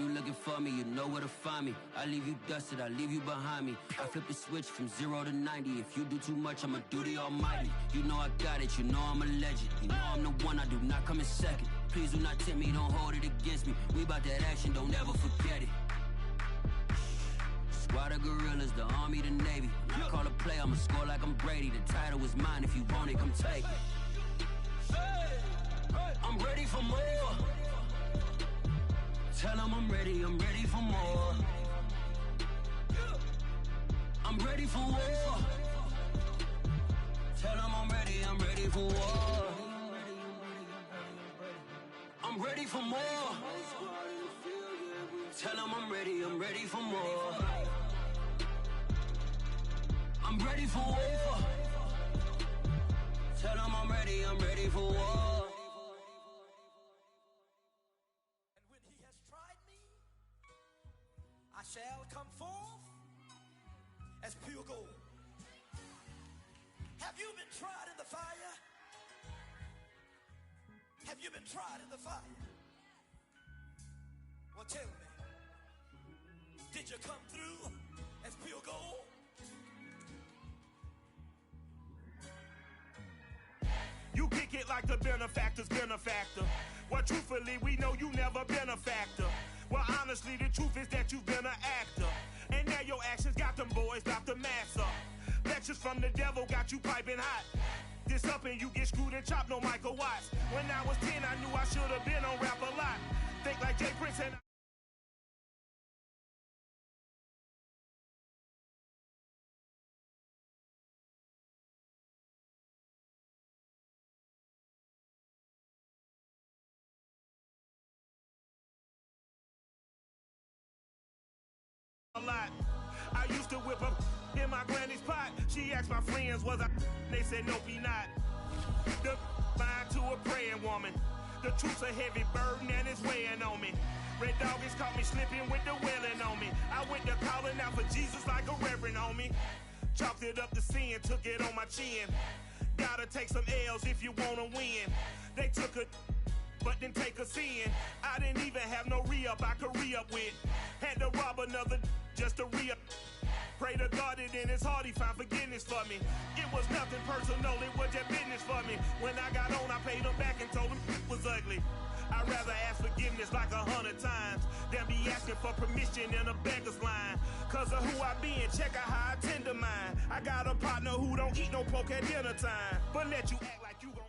you looking for me, you know where to find me. I leave you dusted, I leave you behind me. I flip the switch from 0 to 90. If you do too much, I'ma do the almighty. You know I got it, you know I'm a legend. You know I'm the one, I do not come in second. Please do not tempt me, don't hold it against me. We bout that action, don't ever forget it. Squad of gorillas, the army, the navy. When I call a play, I'ma score like I'm Brady. The title is mine, if you want it, come take it. I'm ready for more. Tell them I'm ready for more. I'm ready for war. Tell them I'm ready for war. I'm ready for more. Tell them I'm ready for more. I'm ready for war. Tell them I'm ready for war. And when he has tried me, I shall come forth as pure gold. Have you been tried in the fire? Have you been tried in the fire? Well, tell me, did you come through as pure gold? You kick it like the benefactor's benefactor. Well, truthfully, we know you never been a factor. Well, honestly, the truth is that you've been an actor. And now your actions got them boys about to mass up. Lectures from the devil got you piping hot. This up and you get screwed and chopped, no Michael Watts. When I was 10, I knew I should have been on rap a lot. Think like Jay Prince and a lot. I used to whip up in my granny's pot. She asked my friends, was I? They said, nope, he not. The fine to a praying woman. The truth's a heavy burden and it's weighing on me. Red doggies caught me slipping with the wailing on me. I went to calling out for Jesus like a reverend on me. Chalked it up to sin, took it on my chin. Gotta take some L's if you wanna win. They took a but didn't take a sin. I didn't even have no re-up I could re-up with. Had to rob another just to re-up. Pray to God that in his heart he found forgiveness for me. It was nothing personal, it was just business for me. When I got on, I paid him back and told him it was ugly. I'd rather ask forgiveness like 100 times than be asking for permission in a beggar's line. Cause of who I be and check out how I tend to mine. I got a partner who don't eat no pork at dinner time, but let you act like you gon'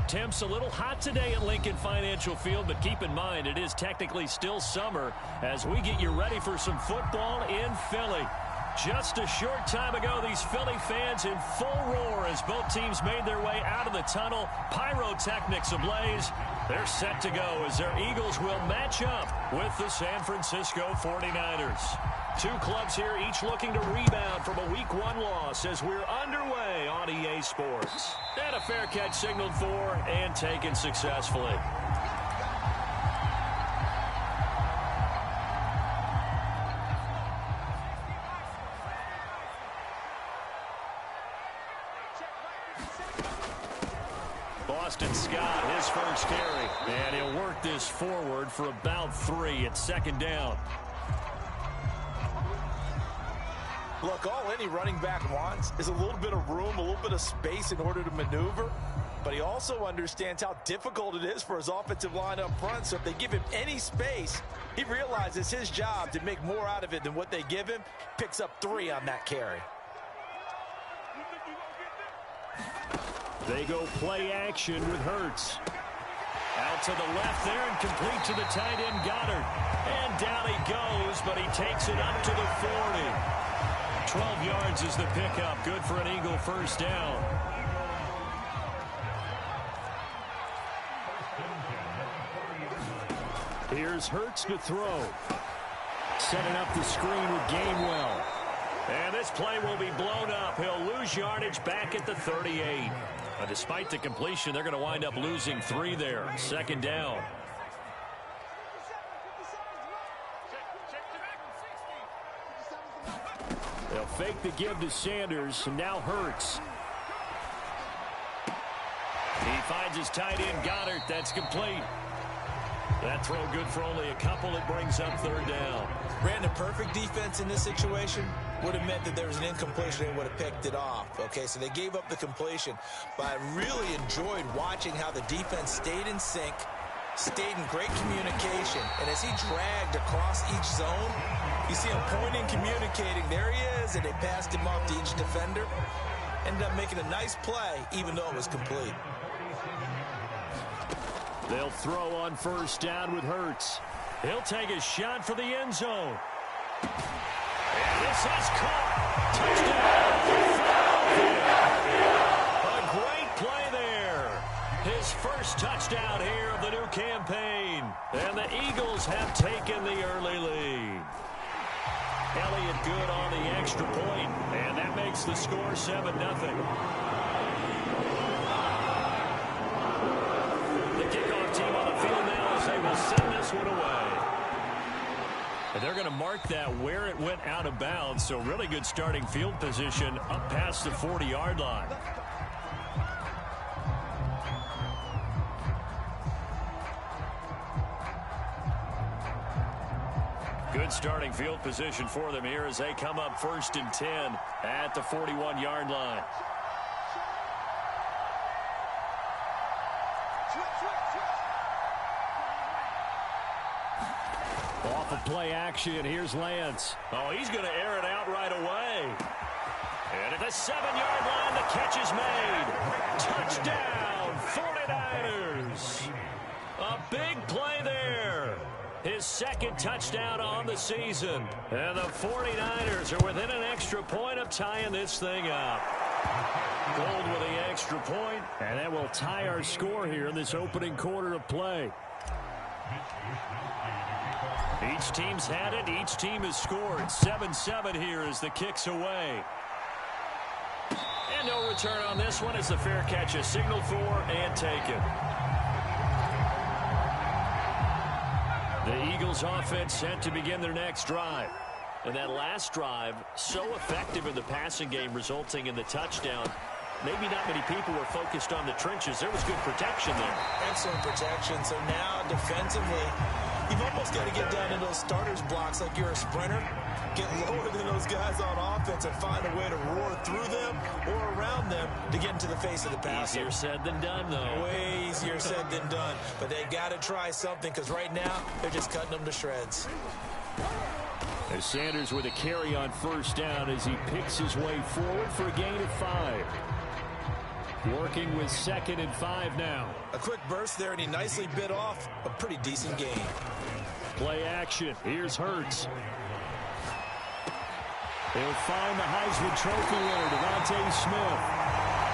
Temps a little hot today at Lincoln Financial Field, but keep in mind it is technically still summer as we get you ready for some football in Philly. Just a short time ago, these Philly fans in full roar as both teams made their way out of the tunnel. Pyrotechnics ablaze. They're set to go as their Eagles will match up with the San Francisco 49ers. Two clubs here, each looking to rebound from a Week 1 loss as we're underway on EA Sports. And a fair catch signaled for and taken successfully. Boston Scott, his first carry. And he'll work this forward for about 3. It's second down. Look, all any running back wants is a little bit of room, a little bit of space in order to maneuver. But he also understands how difficult it is for his offensive line up front. So if they give him any space, he realizes his job to make more out of it than what they give him. Picks up 3 on that carry. They go play action with Hurts. Out to the left there and complete to the tight end Goddard. And down he goes, but he takes it up to the 40. 12 yards is the pickup. Good for an Eagle first down. Here's Hurts to throw. Setting up the screen with Gainwell. And this play will be blown up. He'll lose yardage back at the 38. Despite the completion, they're going to wind up losing 3 there. Second down. They'll fake the give to Sanders, and now Hurts. He finds his tight end Goddard. That's complete. That throw good for only a couple. It brings up third down. Ran the perfect defense in this situation. Would have meant that there was an incompletion. They would have picked it off. Okay, so they gave up the completion. But I really enjoyed watching how the defense stayed in sync, stayed in great communication. And as he dragged across each zone, you see him pointing, communicating. There he is, and they passed him off to each defender. Ended up making a nice play, even though it was complete. They'll throw on first down with Hurts. He'll take a shot for the end zone. And this is caught. Touchdown. A great play there. His first touchdown here of the new campaign. And the Eagles have taken the early lead. Elliott good on the extra point, and that makes the score 7-0. The kickoff team on the field now as they will send this one away. And they're going to mark that where it went out of bounds, so really good starting field position up past the 40-yard line. Good starting field position for them here as they come up 1st and 10 at the 41-yard line. Off of play action, here's Lance. Oh, he's going to air it out right away. And at the 7-yard line, the catch is made. Touchdown, 49ers. A big play there. His second touchdown on the season. And the 49ers are within an extra point of tying this thing up. Gold with the extra point, and that will tie our score here in this opening quarter of play. Each team's had it. Each team has scored. 7-7 here as the kick's away. And no return on this one as the fair catch is signaled for and taken. The Eagles offense set to begin their next drive. And that last drive, so effective in the passing game, resulting in the touchdown. Maybe not many people were focused on the trenches. There was good protection there. Excellent protection. So now defensively, you've almost got to get down to those starters blocks like you're a sprinter. Get lower than those guys on offense and find a way to roar through them or around them to get into the face of the passer. Easier said than done, though. Way easier said than done. But they've got to try something because right now they're just cutting them to shreds. As Sanders with a carry on first down as he picks his way forward for a gain of 5. Working with 2nd and 5 now. A quick burst there, and he nicely bit off a pretty decent gain. Play action. Here's Hurts. He'll find the Heisman Trophy winner, Devontae Smith.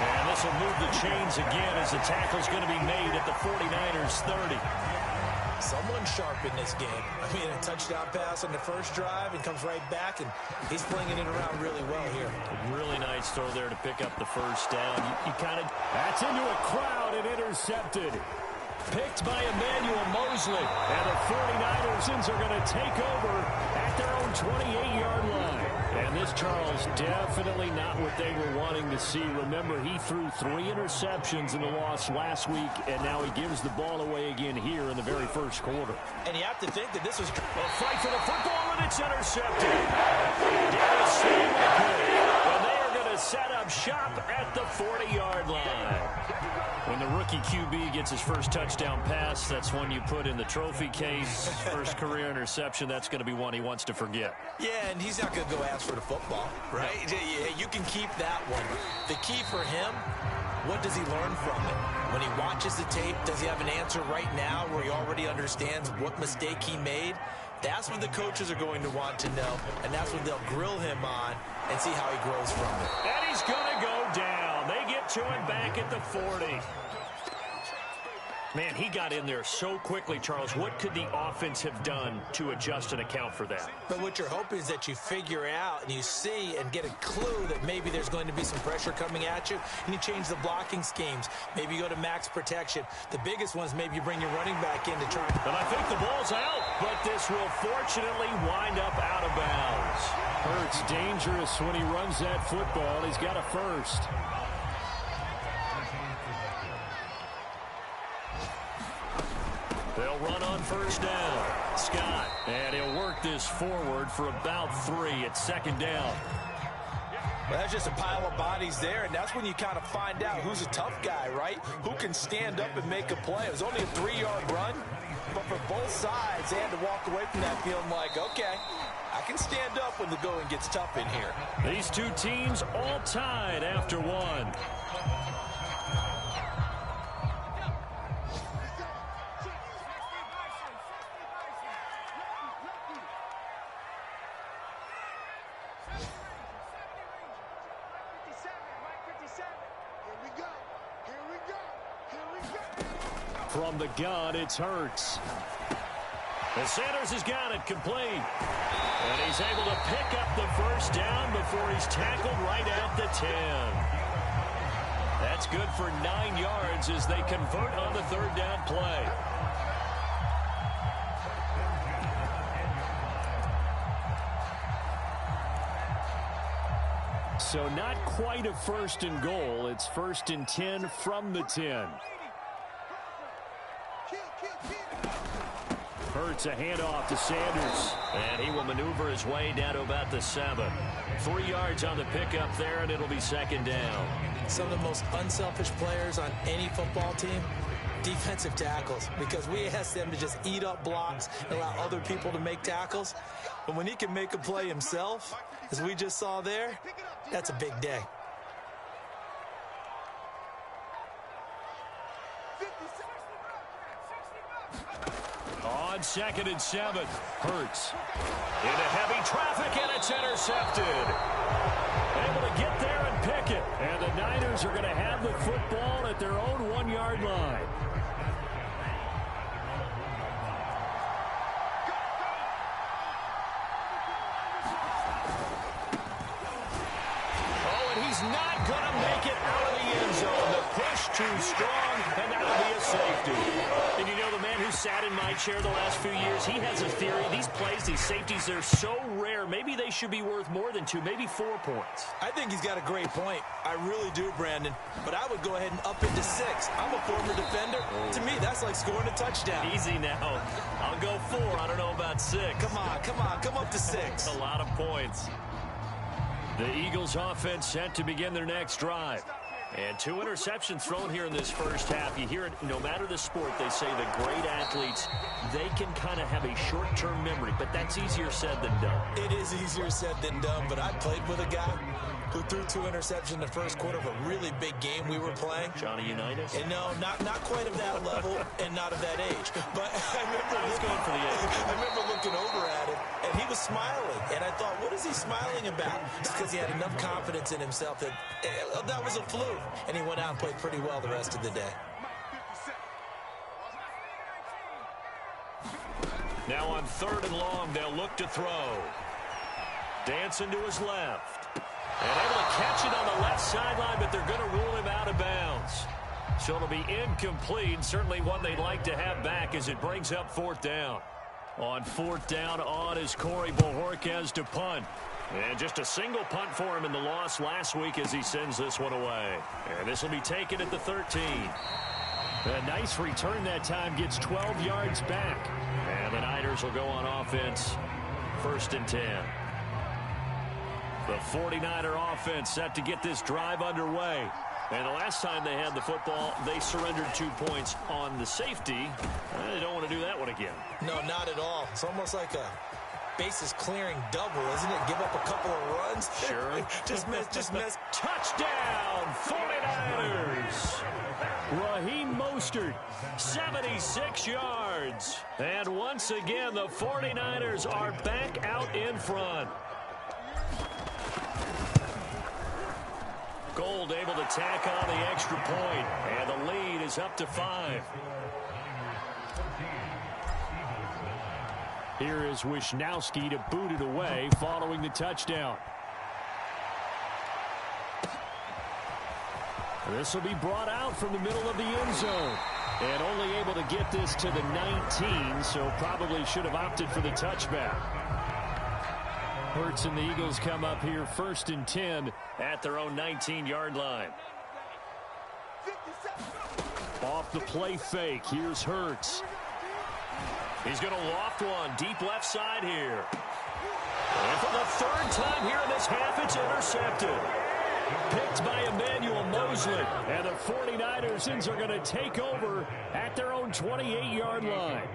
And this will move the chains again as the tackle's going to be made at the 49ers 30. Someone sharp in this game. I mean, a touchdown pass on the first drive and comes right back, and he's flinging it around really well here. A really nice throw there to pick up the first down. You kind of... That's into a crowd and intercepted. Picked by Emmanuel Mosley. And the 49ers are going to take over at their own 28-yard line. And this, Charles, definitely not what they were wanting to see. Remember, he threw 3 interceptions in the loss last week, and now he gives the ball away again here in the very first quarter. And you have to think that this was a fight for the football, and it's intercepted. And they are going to set up shop at the 40-yard line. When the rookie QB gets his first touchdown pass, that's one you put in the trophy case. First career interception, that's going to be one he wants to forget. Yeah, and he's not going to go ask for the football, right? Yeah, you can keep that one. The key for him, what does he learn from it? When he watches the tape, does he have an answer right now where he already understands what mistake he made? That's what the coaches are going to want to know, and that's what they'll grill him on and see how he grows from it. And he's going to go down. They get to him back at the 40. Man, he got in there so quickly, Charles. What could the offense have done to adjust and account for that? But what you're hoping is that you figure out and you see and get a clue that maybe there's going to be some pressure coming at you, and you change the blocking schemes. Maybe you go to max protection. The biggest one is maybe you bring your running back in to try. And I think the ball's out, but this will fortunately wind up out of bounds. Hurts dangerous when he runs that football. He's got a first. They'll run on first down. Scott, and he'll work this forward for about 3 at second down. Well, that's just a pile of bodies there, and that's when you kind of find out who's a tough guy, right? Who can stand up and make a play. It was only a 3-yard run, but for both sides, they had to walk away from that feeling like, okay, I can stand up when the going gets tough in here. These two teams all tied after one. From the gun, it's Hurts. And Sanders has got it complete. And he's able to pick up the first down before he's tackled right at the 10. That's good for 9 yards as they convert on the third down play. So not quite a first and goal. It's 1st and 10 from the 10. Hurts a handoff to Sanders, and he will maneuver his way down to about the 7. 3 yards on the pickup there, and it'll be second down. Some of the most unselfish players on any football team, defensive tackles, because we ask them to just eat up blocks and allow other people to make tackles. But when he can make a play himself, as we just saw there, that's a big day. On 2nd and 7, Hurts into heavy traffic, and it's intercepted. Able to get there and pick it. And the Niners are going to have the football at their own 1-yard line. Oh, and he's not going to make it out of the end zone. The push too strong, and that'll be a safety. And you know, the man who sat in my chair the last few years, he has a theory. These plays, these safeties, they're so rare. Maybe they should be worth more than 2, maybe 4 points. I think he's got a great point. I really do, Brandon. But I would go ahead and up it to 6. I'm a former defender. To me, that's like scoring a touchdown. Easy now. I'll go 4. I don't know about 6. Come on. Come up to 6. A lot of points. The Eagles offense set to begin their next drive. And 2 interceptions thrown here in this first half. You hear it, no matter the sport, they say the great athletes, they can kind of have a short-term memory, but that's easier said than done. It is easier said than done, but I played with a guy who threw 2 interceptions in the first quarter of a really big game we were playing. Johnny Unitas? And no, not quite of that level and not of that age. But I remember looking over at him, and he was smiling. And I thought, what is he smiling about? It's because he had enough confidence in himself that that was a fluke. And he went out and played pretty well the rest of the day. Now on 3rd and long, they'll look to throw. Dancing to his left. And able to catch it on the left sideline, but they're going to rule him out of bounds. So it'll be incomplete. Certainly one they'd like to have back as it brings up 4th down. On 4th down, on is Corey Bojorquez to punt. And just a single punt for him in the loss last week as he sends this one away. And this will be taken at the 13. A nice return that time, gets 12 yards back. And the Niners will go on offense, 1st and 10. The 49er offense set to get this drive underway. And the last time they had the football, they surrendered 2 points on the safety. They don't want to do that one again. No, not at all. It's almost like a bases clearing double, isn't it? Give up a couple of runs. Sure. just miss. Touchdown, 49ers. Raheem Mostert, 76 yards. And once again, the 49ers are back out in front. Gold able to tack on the extra point, and the lead is up to 5. Here is Wisnowski to boot it away following the touchdown. This will be brought out from the middle of the end zone. And only able to get this to the 19, so probably should have opted for the touchback. Hurts and the Eagles come up here 1st and 10 at their own 19-yard line. Off the play fake, here's Hurts. He's going to loft one deep left side here. And for the third time here in this half, it's intercepted. Picked by Emmanuel Mosley. And the 49ers are going to take over at their own 28-yard line.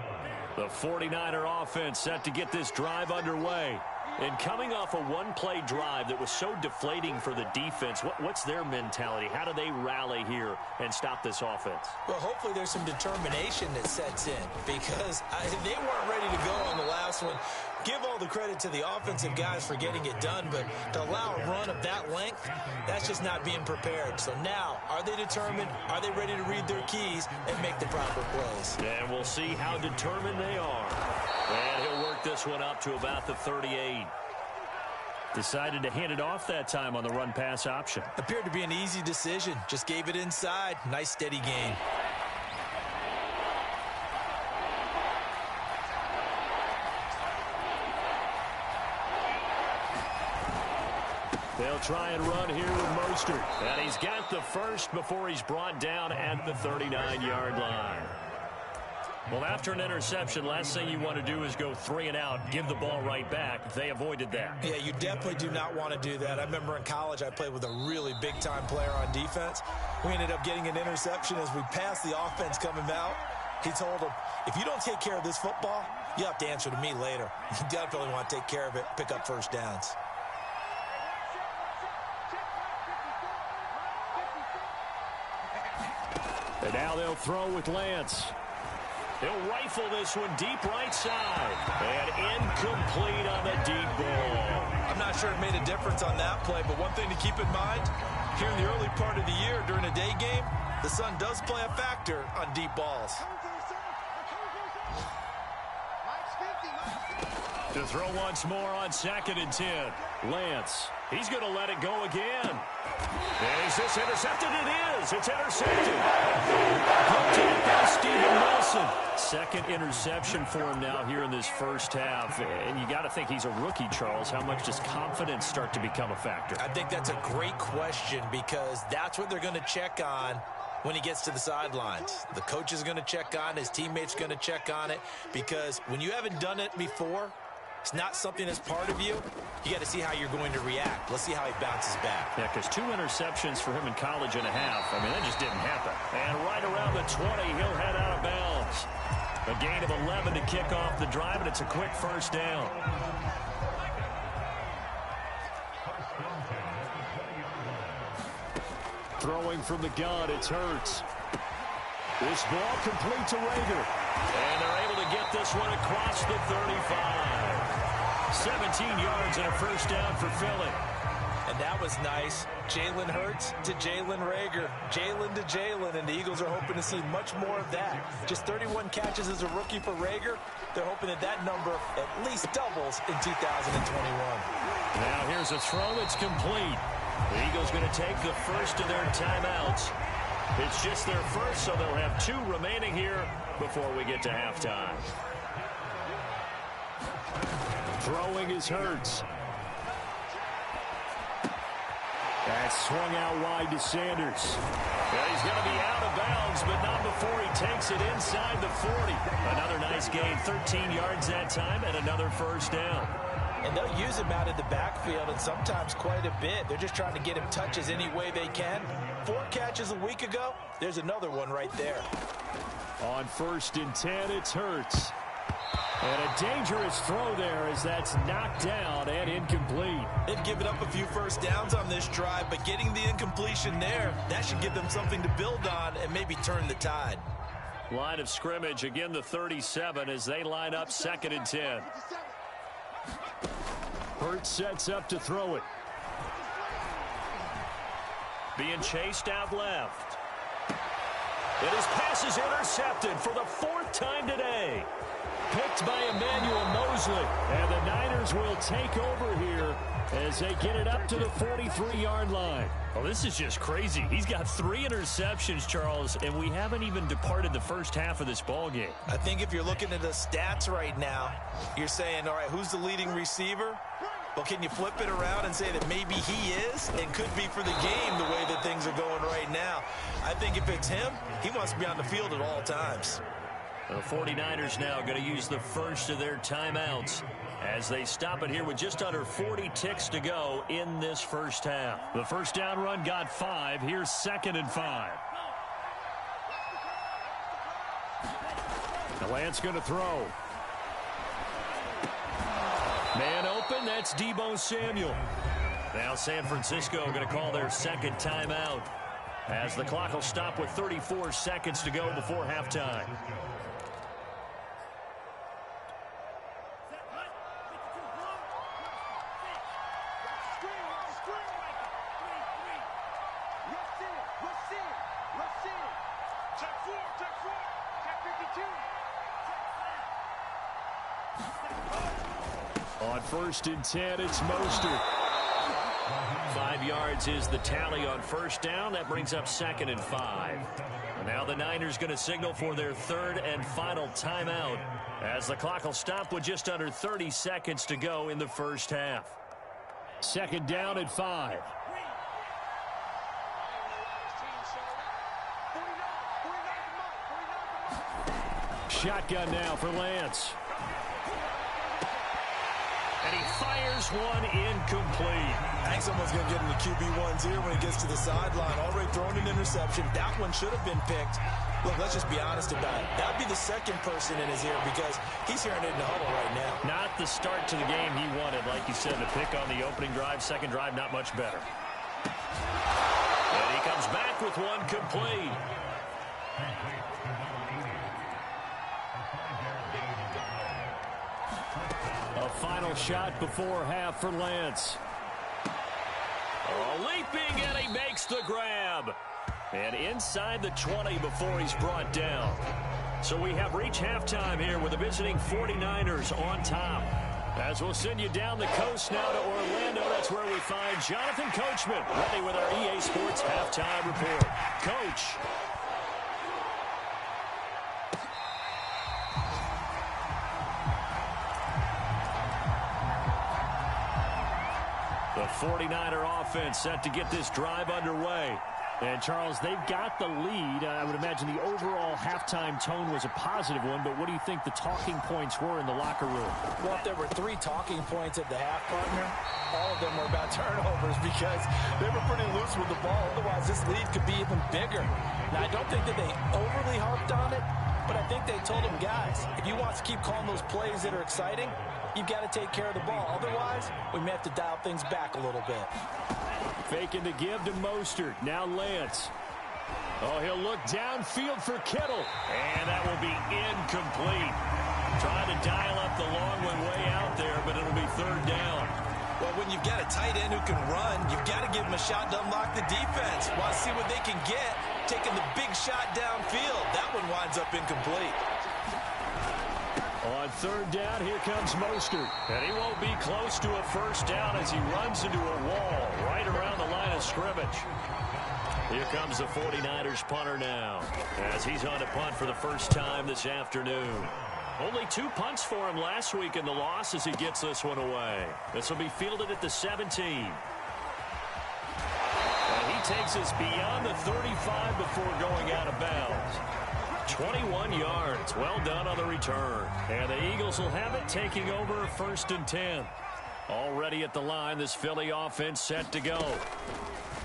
The 49er offense set to get this drive underway. And coming off a one-play drive that was so deflating for the defense, what's their mentality? How do they rally here and stop this offense? Well, hopefully there's some determination that sets in because they weren't ready to go on the last one. Give all the credit to the offensive guys for getting it done, but to allow a run of that length, that's just not being prepared. So now, are they determined? Are they ready to read their keys and make the proper plays? And we'll see how determined they are. And he'll work this one up to about the 38. Decided to hand it off that time on the run-pass option. Appeared to be an easy decision. Just gave it inside. Nice, steady gain. They'll try and run here with Mostert. And he's got the first before he's brought down at the 39-yard line. Well, after an interception, last thing you want to do is go 3 and out, give the ball right back. They avoided that. Yeah, you definitely do not want to do that. I remember in college I played with a really big-time player on defense. We ended up getting an interception as we passed the offense coming out. He told him, if you don't take care of this football, you have to answer to me later. You definitely want to take care of it, pick up first downs. And now they'll throw with Lance. He'll rifle this one deep right side. And incomplete on the deep ball. I'm not sure it made a difference on that play, but one thing to keep in mind, here in the early part of the year during a day game, the sun does play a factor on deep balls. To throw once more on 2nd and 10. Lance, he's going to let it go again. And is this intercepted? It is. It's intercepted. Hooked it by Steven Nelson. Second interception for him now here in this first half. And you got to think he's a rookie, Charles. How much does confidence start to become a factor? I think that's a great question because that's what they're going to check on when he gets to the sidelines. The coach is going to check on it. His teammates are going to check on it because when you haven't done it before, it's not something that's part of you. You got to see how you're going to react. Let's see how he bounces back. Yeah, because 2 interceptions for him in college and a half. I mean, that just didn't happen. And right around the 20, he'll head out of bounds. A gain of 11 to kick off the drive, and it's a quick first down. Throwing from the gun, it's Hurts. This ball complete to Rager. And they're able to get this one across the 35. 17 yards and a first down for Philly. And that was nice. Jalen Hurts to Jalen Rager. Jalen to Jalen, and the Eagles are hoping to see much more of that. Just 31 catches as a rookie for Rager. They're hoping that that number at least doubles in 2021. Now here's a throw that's complete. The Eagles going to take the first of their timeouts. It's just their first, so they'll have 2 remaining here before we get to halftime. Throwing is Hurts. That's swung out wide to Sanders. Well, he's going to be out of bounds, but not before he takes it inside the 40. Another nice gain, 13 yards that time, and another first down. And they'll use him out in the backfield, and sometimes quite a bit. They're just trying to get him touches any way they can. 4 catches a week ago, there's another one right there. On 1st and 10, it's Hurts. And a dangerous throw there as that's knocked down and incomplete. They've given up a few first downs on this drive, but getting the incompletion there, that should give them something to build on and maybe turn the tide. Line of scrimmage, again the 37 as they line up 2nd and 10. Hurts sets up to throw it. Being chased out left. And his pass is intercepted for the 4th time today. Picked by Emmanuel Mosley. And the Niners will take over here as they get it up to the 43-yard line. Well, this is just crazy. He's got 3 interceptions, Charles, and we haven't even departed the first half of this ball game. I think if you're looking at the stats right now, you're saying, all right, who's the leading receiver? Well, can you flip it around and say that maybe he is and could be for the game the way that things are going right now? I think if it's him, he wants to be on the field at all times. The 49ers now going to use the first of their timeouts as they stop it here with just under 40 ticks to go in this first half. The first down run got 5. Here's 2nd and 5. Lance going to throw. Man open, that's Deebo Samuel. Now San Francisco going to call their second timeout as the clock will stop with 34 seconds to go before halftime. On 1st and 10, it's Mostert. 5 yards is the tally on first down. That brings up 2nd and 5. And now the Niners going to signal for their third and final timeout as the clock will stop with just under 30 seconds to go in the first half. 2nd down at 5. Shotgun now for Lance. And he fires one incomplete. I think someone's going to get in the QB1's ear when he gets to the sideline. Already thrown an interception. That one should have been picked. Look, let's just be honest about it. That would be the second person in his ear because he's hearing it in the huddle right now. Not the start to the game he wanted. Like you said, the pick on the opening drive, second drive, not much better. And he comes back with one complete. A final shot before half for Lance. Oh, leaping, and he makes the grab. And inside the 20 before he's brought down. So we have reached halftime here with the visiting 49ers on top. As we'll send you down the coast now to Orlando, that's where we find Jonathan Coachman, ready with our EA Sports Halftime Report. Coach. The 49er offense set to get this drive underway. And, Charles, they've got the lead. I would imagine the overall halftime tone was a positive one, but what do you think the talking points were in the locker room? Well, if there were 3 talking points at the half, partner, all of them were about turnovers because they were pretty loose with the ball. Otherwise, this lead could be even bigger. Now, I don't think that they overly harped on it, but I think they told them, guys, if you want to keep calling those plays that are exciting, you've got to take care of the ball. Otherwise, we may have to dial things back a little bit. Faking to give to Mostert. Now Lance. Oh, he'll look downfield for Kittle. And that will be incomplete. Trying to dial up the long one way out there, but it'll be third down. Well, when you've got a tight end who can run, you've got to give him a shot to unlock the defense. Want to see what they can get, taking the big shot downfield. That one winds up incomplete. On third down, here comes Mostert. And he won't be close to a first down as he runs into a wall right around the line of scrimmage. Here comes the 49ers punter now as he's on to punt for the first time this afternoon. Only 2 punts for him last week in the loss as he gets this one away. This will be fielded at the 17. And he takes us beyond the 35 before going out of bounds. 21 yards. Well done on the return. And the Eagles will have it, taking over 1st and 10. Already at the line, this Philly offense set to go.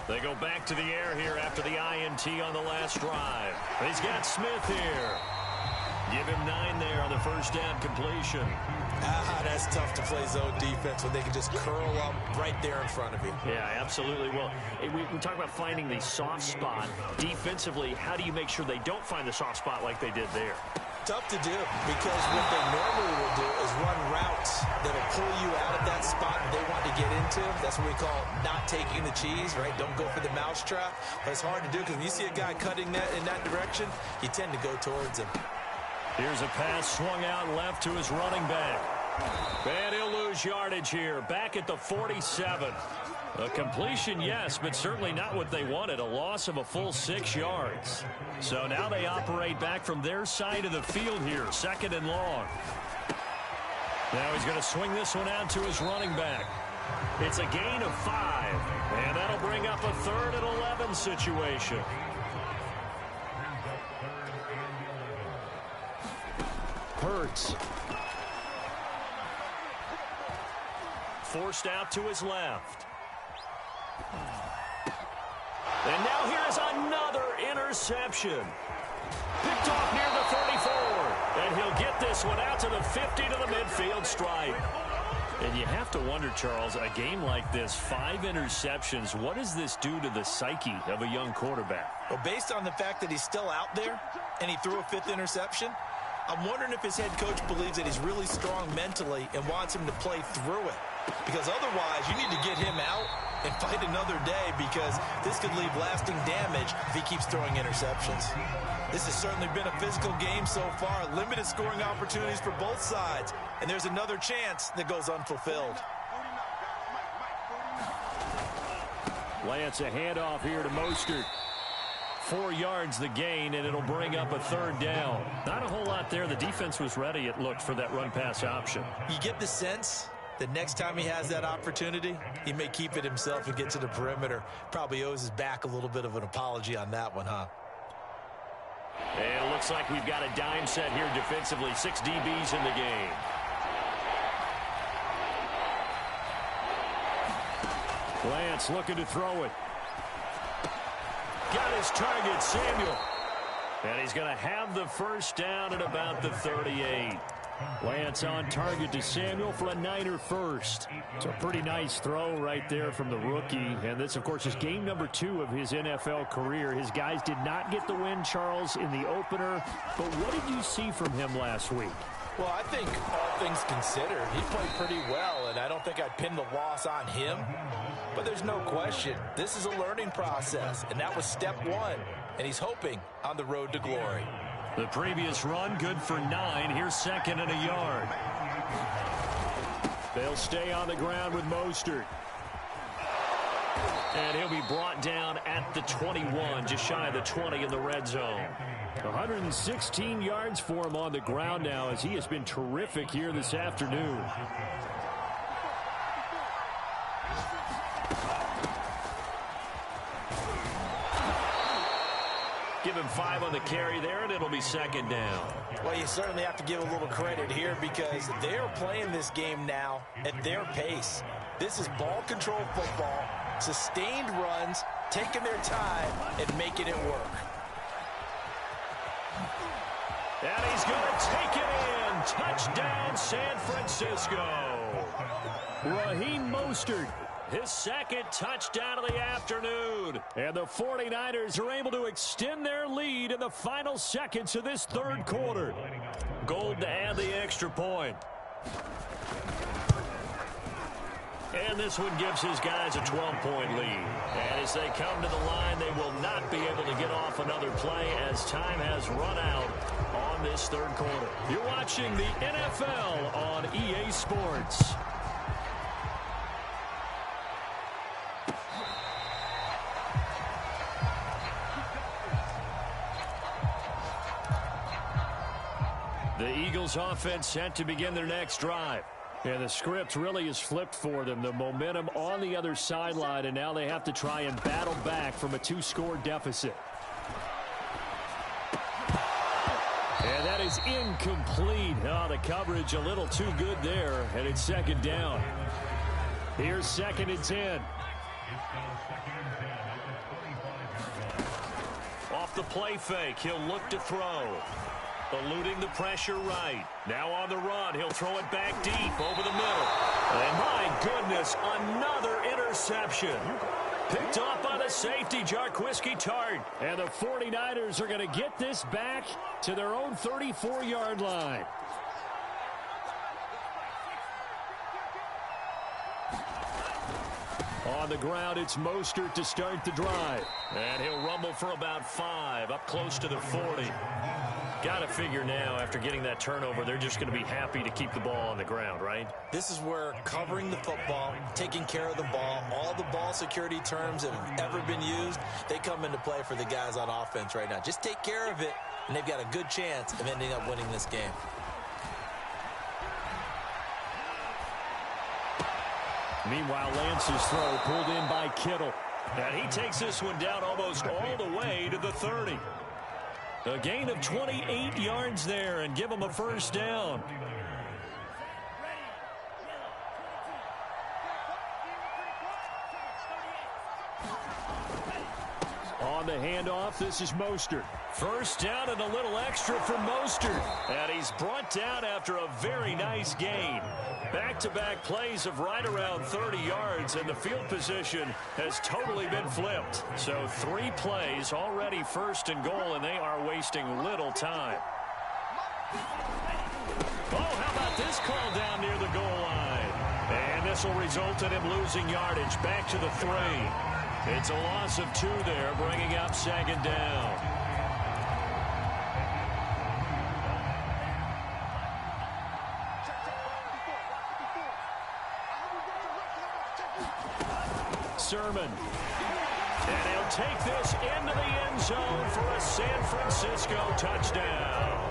They go back to the air here after the INT on the last drive. He's got Smith here. Give him 9 there on the first down completion. That's tough to play zone defense when they can just curl up right there in front of you. Yeah, absolutely. Well, we talk about finding the soft spot. Defensively, how do you make sure they don't find the soft spot like they did there? Tough to do because what they normally will do is run routes that will pull you out of that spot they want to get into. That's what we call not taking the cheese, right? Don't go for the mousetrap. But it's hard to do because when you see a guy cutting that in that direction, you tend to go towards him. Here's a pass swung out left to his running back. And he'll lose yardage here. Back at the 47. A completion, yes, but certainly not what they wanted. A loss of a full 6 yards. So now they operate back from their side of the field here. 2nd and long. Now he's going to swing this one out to his running back. It's a gain of 5. And that'll bring up a 3rd and 11 situation. Hurts. Forced out to his left. And now here's another interception. Picked off near the 34. And he'll get this one out to the 50 to the midfield stripe. And you have to wonder, Charles, a game like this, 5 interceptions, what does this do to the psyche of a young quarterback? Well, based on the fact that he's still out there and he threw a 5th interception, I'm wondering if his head coach believes that he's really strong mentally and wants him to play through it. Because otherwise, you need to get him out and fight another day, because this could leave lasting damage if he keeps throwing interceptions. This has certainly been a physical game so far. Limited scoring opportunities for both sides. And there's another chance that goes unfulfilled. Lance, a handoff here to Mostert. 4 yards the gain, and it'll bring up a 3rd down. Not a whole lot there. The defense was ready, it looked, for that run-pass option. You get the sense that next time he has that opportunity, he may keep it himself and get to the perimeter. Probably owes his back a little bit of an apology on that one, huh? And it looks like we've got a dime set here defensively. 6 DBs in the game. Lance looking to throw it. Got his target, Samuel. And he's going to have the 1st down at about the 38. Lance on target to Samuel for a Niner 1st. It's a pretty nice throw right there from the rookie. And this, of course, is game number 2 of his NFL career. His guys did not get the win, Charles, in the opener. But what did you see from him last week? Well, I think all things considered, he played pretty well, and I don't think I'd pin the loss on him. But there's no question, this is a learning process, and that was step 1. And he's hoping on the road to glory. The previous run, good for 9. Here's 2nd and a yard. They'll stay on the ground with Mostert. And he'll be brought down at the 21, just shy of the 20 in the red zone. 116 yards for him on the ground now, as he has been terrific here this afternoon. Give him 5 on the carry there, and it'll be 2nd down. Well, you certainly have to give a little credit here, because they're playing this game now at their pace. This is ball control football, sustained runs, taking their time, and making it work. And he's going to take it in. Touchdown, San Francisco. Raheem Mostert, his 2nd touchdown of the afternoon. And the 49ers are able to extend their lead in the final seconds of this 3rd quarter. Gold to add the extra point. And this one gives his guys a 12-point lead. And as they come to the line, they will not be able to get off another play as time has run out on this 3rd quarter. You're watching the NFL on EA Sports. The Eagles offense set to begin their next drive. And the script really is flipped for them. The momentum on the other sideline, and now they have to try and battle back from a 2-score deficit. And that is incomplete. Oh, the coverage a little too good there, and it's 2nd down. Here's 2nd and 10. Off the play fake, he'll look to throw. Eluding the pressure right. Now on the run. He'll throw it back deep over the middle. And my goodness, another interception. Picked off by the safety, Jarquiski Tart. And the 49ers are going to get this back to their own 34-yard line. On the ground, it's Mostert to start the drive. And he'll rumble for about 5, up close to the 40. Got to figure now, after getting that turnover, they're just going to be happy to keep the ball on the ground, right? This is where covering the football, taking care of the ball, all the ball security terms that have ever been used, they come into play for the guys on offense right now. Just take care of it, and they've got a good chance of ending up winning this game. Meanwhile, Lance's throw pulled in by Kittle. And he takes this one down almost all the way to the 30. A gain of 28 yards there and give them a first down. On the handoff, this is Mostert. First down and a little extra for Mostert. And he's brought down after a very nice gain. Back-to-back plays of right around 30 yards, and the field position has totally been flipped. So 3 plays, already first and goal, and they are wasting little time. Oh, how about this call down near the goal line? And this will result in him losing yardage. Back to the 3. It's a loss of 2 there, bringing up second down. Sermon. And he'll take this into the end zone for a San Francisco touchdown.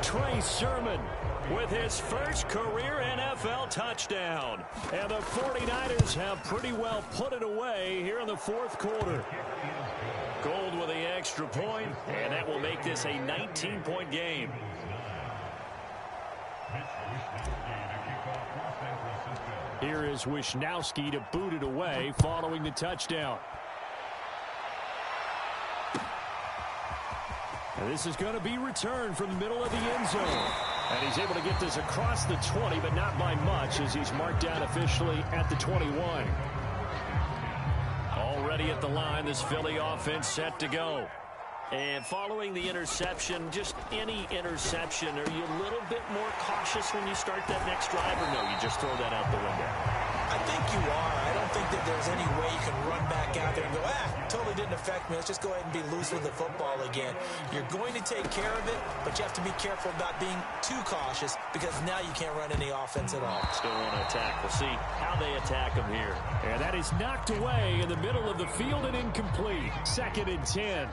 Trey Sermon with his first career NFL touchdown. And the 49ers have pretty well put it away here in the fourth quarter. Gold with the extra point, and that will make this a 19-point game. Here is Wisnowski to boot it away following the touchdown. And this is going to be returned from the middle of the end zone. And he's able to get this across the 20, but not by much, as he's marked down officially at the 21. Already at the line, this Philly offense set to go. And following the interception, just any interception, are you a little bit more cautious when you start that next drive, or no, you just throw that out the window? I think you are. I don't think that there's any way you can run back out there and go, totally didn't affect me. Let's just go ahead and be loose with the football again. You're going to take care of it, but you have to be careful about being too cautious, because now you can't run any offense at all. Still want to attack. We'll see how they attack him here. And that is knocked away in the middle of the field and incomplete. 2nd and 10.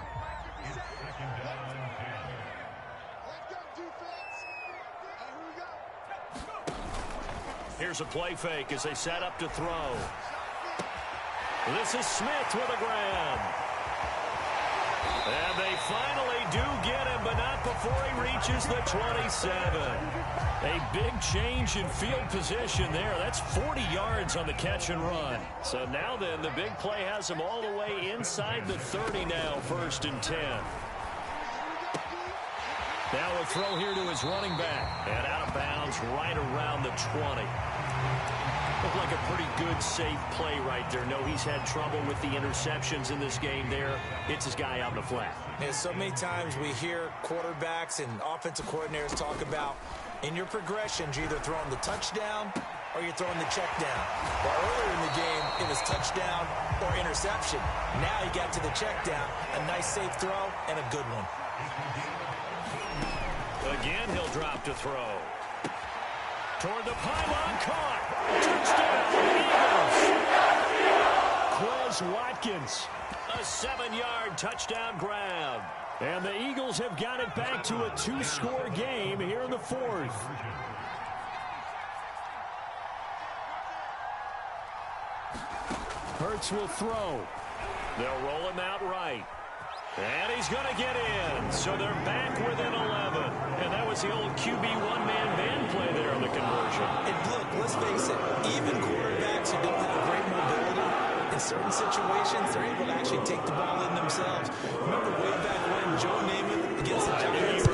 Here's a play fake as they set up to throw. This is Smith with a grab. And they finally do get him, but not before he reaches the 27. A big change in field position there. That's 40 yards on the catch and run. So now then, the big play has him all the way inside the 30 now, 1st and 10. Now a throw here to his running back. And out of bounds right around the 20. Looked like a pretty good, safe play right there. No, he's had trouble with the interceptions in this game there. It's his guy out in the flat. And so many times we hear quarterbacks and offensive coordinators talk about, in your progressions, you're either throwing the touchdown or you're throwing the check down. Well, earlier in the game, it was touchdown or interception. Now he got to the check down. A nice, safe throw and a good one. Again, he'll drop to throw. Toward the pylon, caught. Touchdown, Eagles. Quez Watkins, a 7-yard touchdown grab. And the Eagles have got it back to a 2-score game here in the 4th. Hurts will throw. They'll roll him out right. And he's going to get in. So they're back within 11. And that was the old QB one-man band play there on the conversion. And look, let's face it, even quarterbacks who don't have great mobility, in certain situations, they're able to actually take the ball in themselves. Remember way back when Joe Namath against the Giants?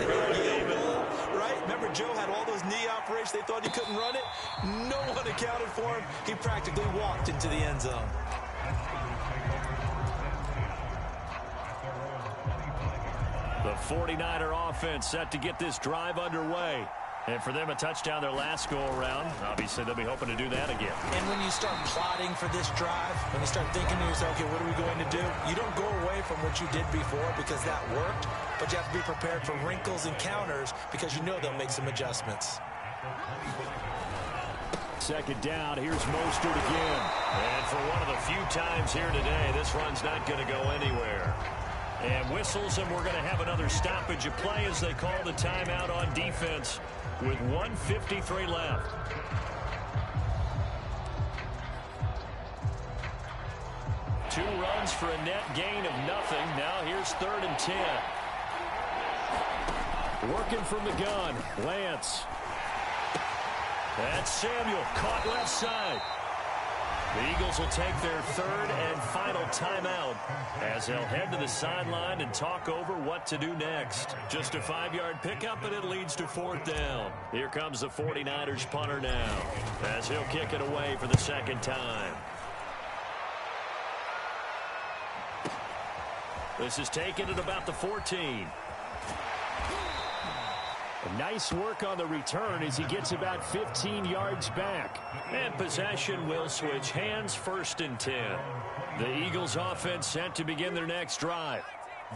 Right? Remember Joe had all those knee operations. They thought he couldn't run it. No one accounted for him. He practically walked into the end zone. The 49er offense set to get this drive underway. And for them, a touchdown their last go-around. Obviously, they'll be hoping to do that again. And when you start plotting for this drive, when you start thinking to yourself, okay, what are we going to do? You don't go away from what you did before because that worked, but you have to be prepared for wrinkles and counters because you know they'll make some adjustments. 2nd down, here's Mostert again. And for one of the few times here today, this run's not going to go anywhere. And whistles, and we're going to have another stoppage of play as they call the timeout on defense with 1:53 left. Two runs for a net gain of nothing. Now here's 3rd and 10. Working from the gun, Lance. That's Samuel, caught left side. The Eagles will take their third and final timeout as they'll head to the sideline and talk over what to do next. Just a 5-yard pickup, and it leads to 4th down. Here comes the 49ers punter now as he'll kick it away for the second time. This is taken at about the 14. Nice work on the return as he gets about 15 yards back. And possession will switch hands, 1st and 10. The Eagles offense set to begin their next drive.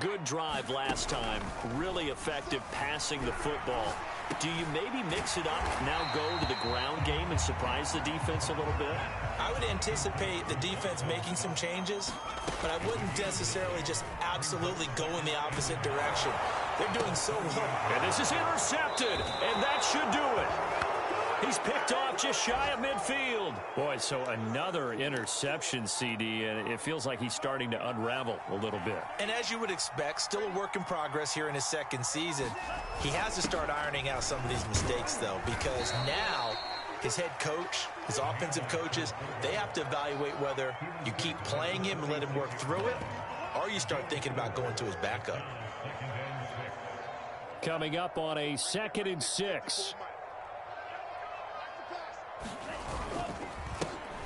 Good drive last time. Really effective passing the football. Do you maybe mix it up, now go to the ground game and surprise the defense a little bit? I would anticipate the defense making some changes, but I wouldn't necessarily just absolutely go in the opposite direction. They're doing so well. And this is intercepted, and that should do it. He's picked off just shy of midfield. Boy, so another interception, CD, and it feels like he's starting to unravel a little bit. And as you would expect, still a work in progress here in his second season. He has to start ironing out some of these mistakes, though, because now his head coach, his offensive coaches, they have to evaluate whether you keep playing him and let him work through it, or you start thinking about going to his backup. Coming up on a 2nd and 6.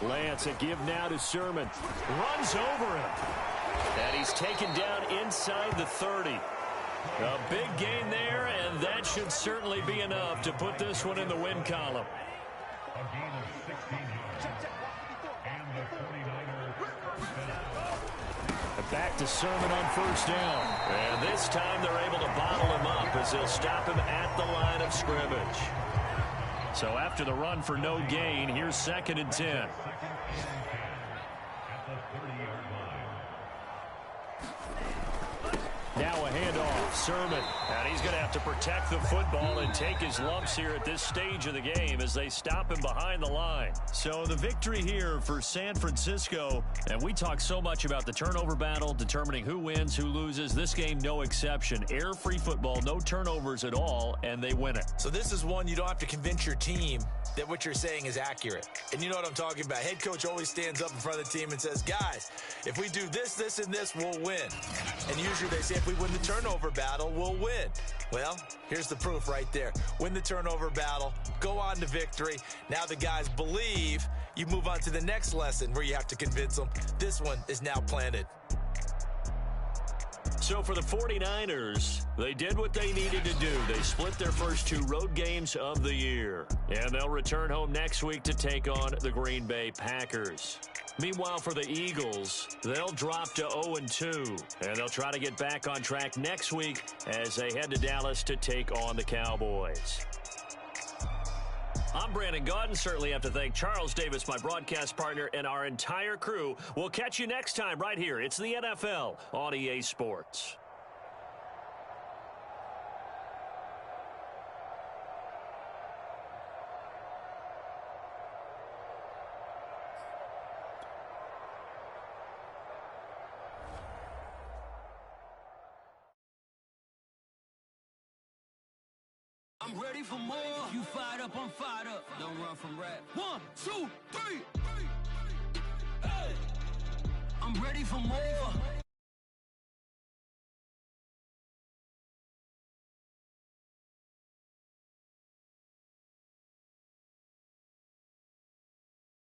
Lance, a give now to Sermon. Runs over him. And he's taken down inside the 30. A big gain there, and that should certainly be enough to put this one in the win column. Back to Sermon on 1st down. And this time they're able to bottle him up as they'll stop him at the line of scrimmage. So after the run for no gain, here's 2nd and 10. Now a handoff, Sermon. And he's going to have to protect the football and take his lumps here at this stage of the game as they stop him behind the line. So the victory here for San Francisco. And we talk so much about the turnover battle, determining who wins, who loses. This game, no exception. Air-free football, no turnovers at all, and they win it. So this is one you don't have to convince your team that what you're saying is accurate. And you know what I'm talking about. Head coach always stands up in front of the team and says, guys, if we do this, this, and this, we'll win. And usually they say if we win the turnover battle, we'll win. Well, here's the proof right there. Win the turnover battle, go on to victory. Now the guys believe. You move on to the next lesson where you have to convince them. This one is now planted. So for the 49ers, they did what they needed to do. They split their first 2 road games of the year. And they'll return home next week to take on the Green Bay Packers. Meanwhile, for the Eagles, they'll drop to 0-2. And they'll try to get back on track next week as they head to Dallas to take on the Cowboys. I'm Brandon Gaudin. Certainly have to thank Charles Davis, my broadcast partner, and our entire crew. We'll catch you next time right here. It's the NFL on EA Sports. I'm ready for more. You fired up, I'm fired up. Don't run from rap. 1, 2, 3. Hey. I'm ready for more.